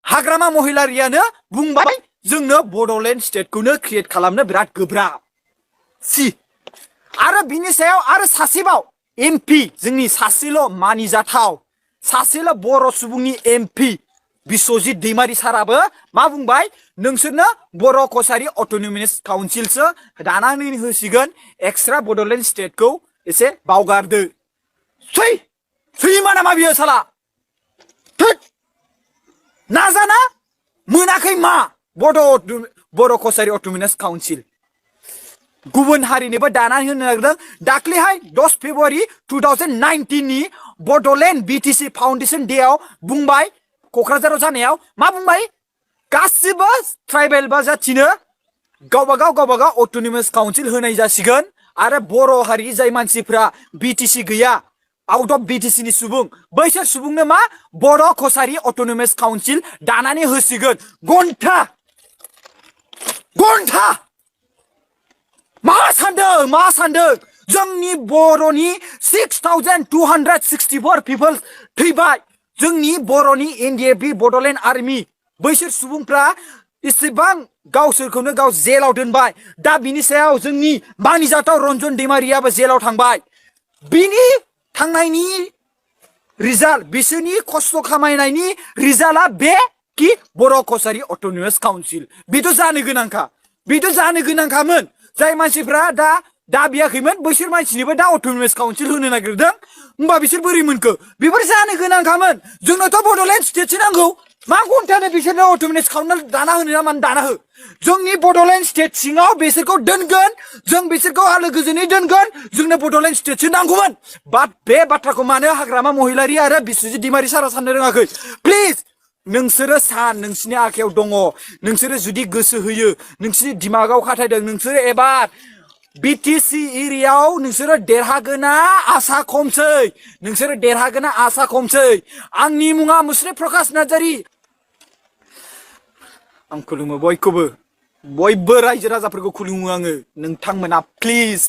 हाग्रामा महिलारियानो बुंबाय जोंनो बड'लेण्ड स्टेटखौनो क्रिएट खालामनो बिराद गोब्राब सि आरो बिनि सायाव आरो सासेबाव एमपि जोंनि सासेल' मानिजाथाव सासेल' बर' सुबुंनि एमपि बिश्वजित दैमारी साराबो मा बुंबाय नोंसोरनो बर' कसारी अट'नमियास काउन्सिलसो दानानै होसिगोन एक्सट्रा बड'लेण्ड स्टेटखौ एसे बावगारदो सैमा नामा बियो साला नाजाना मोनाखै मा बर' कसारी अट'नमियास काउन्सिल गुबुन हारिनिबो दानानै होनो नागिरदों दाख्लैहाय 10 फेब्रुवारि 2019 नि बड'लेण्ड बिटिसि फाउन्डेसन डेआव बुंबाय क'क्राझाराव जानायाव मा बुंबाय गासिबो ट्राइबेल बा जाथिनो गावबागाव अट'नमियास काउन्सिल होनाय जासिगोन आरो बर' हारि जाय मानसिफ्रा बिटिसि गैया आउट अफ बिटिसि नि सुबुं बैसोर सुबुंनो मा बर' कसारी अट'नमियास काउन्सिल दानानै होसिगोन घन्टा मा सान्दों जोंनि बर'नि 6264 पिपल थैबाय जोंनि बर'नि एनडिएफबि बड'लेण्ड आर्मि बैसोर सुबुंफ्रा इसेबां गावसोरखौनो गाव जेलाव दोनबाय दा बिनि सायाव जोंनि मानिजाथाव रन्जन दैमारियाबो जेलाव थांबाय बिनि थांनायनि रिजाल्ट बिसोरनि खस्थ' खामायनायनि रिजाल्टआ बे कि बर' कसारी अट'नमियास काउन्सिल बेथ' जानो गोनांखामोन जाय मानसिफ्रा दा दाबियाखैमोन बैसोर मानसिनोबो दा अट'नमियास काउन्सिल होनो नागिरदों होमबा बिसोर बोरै मोनखो बेफोर जानो गोनांखामोन जोंनोथ' बड'लेण्ड स्टेटसो नांगौ मा घन्टानो बिसोरनो अट'नमियास काउन्सिल दाना होनो ना मानो दाना हो जोंनि बड'लेण्ड स्टेट सिङाव बिसोरखौ दोनगोन जों बिसोरखौ आलो गोजोनै दोनगोन जोंनो बड'लेण्ड स्टेटसो नांगौमोन बाट बे बाथ्राखौ मानो हाग्रामा महिलारि आरो बिश्वजित दैमारी सारा साननो रोङाखै प्लिज नोंसोरो नोंसिनि आखायाव दङ नोंसोरो जुदि गोसो होयो नोंसिनि दिमागाव खाथायदों नोंसोरो एबार बिटिसि एरियायाव नोंसोरो देरहागोना आसा खमसै आंनि मुङा मुस्रि प्रकाश नार्जारी आं खुलुमो बयबो रायजो राजाफोरखौ खुलुमो आङो नोंथांमोना प्लिज